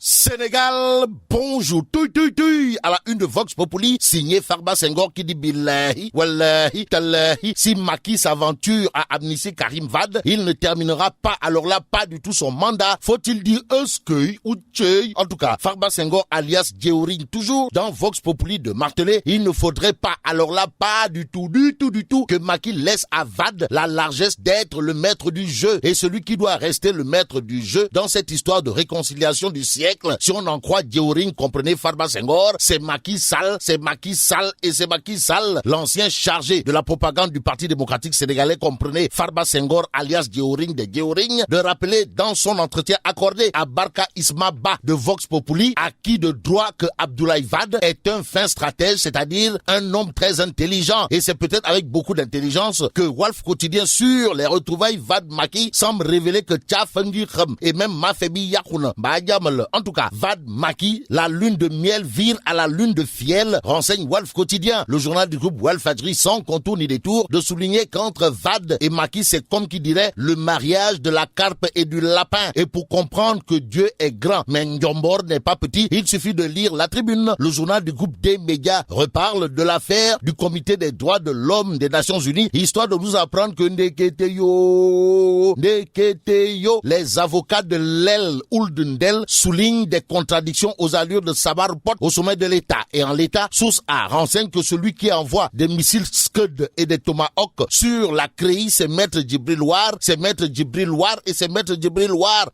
Sénégal, bonjour, tuy, à la une de Vox Populi, signé Farba Senghor qui dit billahi, wallahi, tallahi, si Macky s'aventure à amnistier Karim Wade, il ne terminera pas, alors là, pas du tout son mandat. Faut-il dire Euskeuil ou Tcheuil? En tout cas, Farba Senghor alias Djeoring, toujours dans Vox Populi de marteler, il ne faudrait pas, alors là, pas du tout, que Macky laisse à Wade la largesse d'être le maître du jeu et celui qui doit rester le maître du jeu dans cette histoire de réconciliation du siècle. Si on en croit Djeoring, comprenez Farba Senghor, c'est Macky Sall, l'ancien chargé de la propagande du Parti démocratique sénégalais, comprenez Farba Senghor alias Djeoring de Djeoring, de rappeler dans son entretien accordé à Barka Isma Ba de Vox Populi, acquis de droit que Abdoulaye Wade est un fin stratège, c'est-à-dire un homme très intelligent. Et c'est peut-être avec beaucoup d'intelligence que Walf Quotidien sur les retrouvailles Wade-Macky semble révéler que Tchafengi Kham et même Mafebi Yakouna, en tout cas, Wade-Macky, la lune de miel vire à la lune de fiel, renseigne Walf Quotidien, le journal du groupe Walfadjri, sans contour ni détour, de souligner qu'entre Wade et Macky, c'est comme qui dirait le mariage de la carpe et du lapin. Et pour comprendre que Dieu est grand, mais Ndjombor n'est pas petit, il suffit de lire La Tribune. Le journal du groupe des médias reparle de l'affaire du Comité des droits de l'homme des Nations Unies, histoire de nous apprendre que Ndeketeyo, les avocats de l'El Ouldendel soulignent des contradictions aux allures de Sabar Pot au sommet de l'État. Et en l'État, Source A renseigne que celui qui envoie des missiles Scud et des Tomahawk sur la CREI, c'est Maître Djibril War,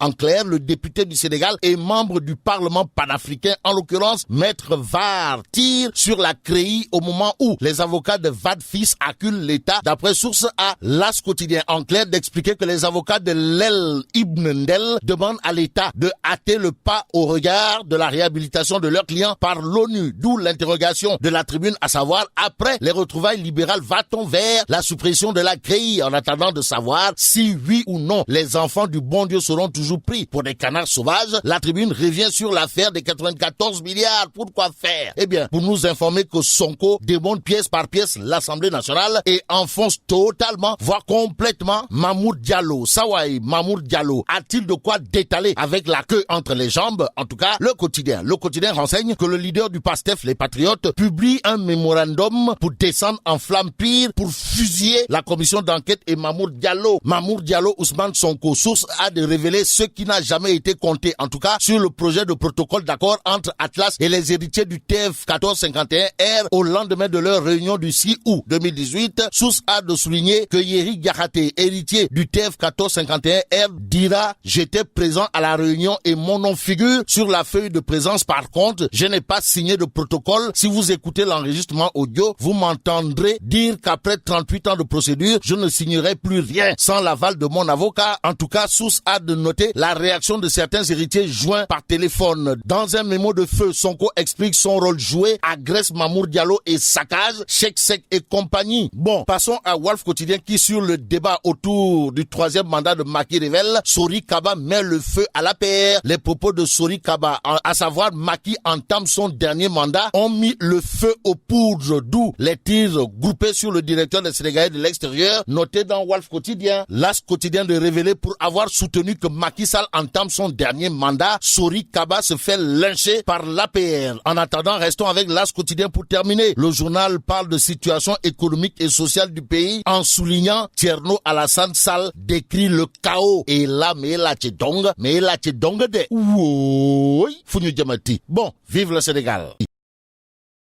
En clair, le député du Sénégal et membre du Parlement panafricain, en l'occurrence, Maître Var, tire sur la CREI au moment où les avocats de Wade fils acculent l'État, d'après Source A, L'As quotidien. En clair, d'expliquer que les avocats de l'El Ibn Ndel demandent à l'État de hâter le pas au regard de la réhabilitation de leurs clients par l'ONU, d'où l'interrogation de La Tribune, à savoir, après les retrouvailles libérales, va-t-on vers la suppression de la CREI, en attendant de savoir si oui ou non les enfants du bon Dieu seront toujours pris pour des canards sauvages. La Tribune revient sur l'affaire des 94 milliards. Pourquoi faire? Eh bien, pour nous informer que Sonko démonte pièce par pièce l'Assemblée nationale et enfonce totalement, voire complètement, Mamour Diallo. Sawaï Mamour Diallo a-t-il de quoi détaler avec la queue entre les jambes? En tout cas, le quotidien renseigne que le leader du PASTEF, les Patriotes, publie un mémorandum pour descendre en flamme pire, pour fusiller la commission d'enquête et Mamour Diallo, Ousmane Sonko. Source A de révéler ce qui n'a jamais été compté, en tout cas, sur le projet de protocole d'accord entre Atlas et les héritiers du TF 1451R au lendemain de leur réunion du 6 août 2018. Source A de souligner que Yeri Garaté, héritier du TF 1451R, dira « J'étais présent à la réunion et mon nom figure sur la feuille de présence. Par contre, je n'ai pas signé de protocole. Si vous écoutez l'enregistrement audio, vous m'entendrez dire qu'après 38 ans de procédure, je ne signerai plus rien sans l'aval de mon avocat. » En tout cas, Source a de noter la réaction de certains héritiers joints par téléphone. Dans un mémo de feu, Sonko explique son rôle joué, agresse Mamour Diallo et saccage, Cheikh Seck et compagnie. Bon, passons à Walf Quotidien qui, sur le débat autour du troisième mandat de Macky, révèle Sori Kaba met le feu à la PR. Les propos de Sori Kaba, à savoir Macky entame son dernier mandat, ont mis le feu aux poudres, d'où les tirs groupés sur le directeur des Sénégalais de l'extérieur, noté dans Walf Quotidien. L'As Quotidien de révéler pour avoir soutenu que Macky Sall entame son dernier mandat, Sori Kaba se fait lyncher par l'APR. En attendant, restons avec L'As Quotidien pour terminer. Le journal parle de situation économique et sociale du pays en soulignant Thierno Alassane Sall décrit le chaos. Et là, mais là, tu dongue de. Oui, Founou Diamati. Bon, vive le Sénégal.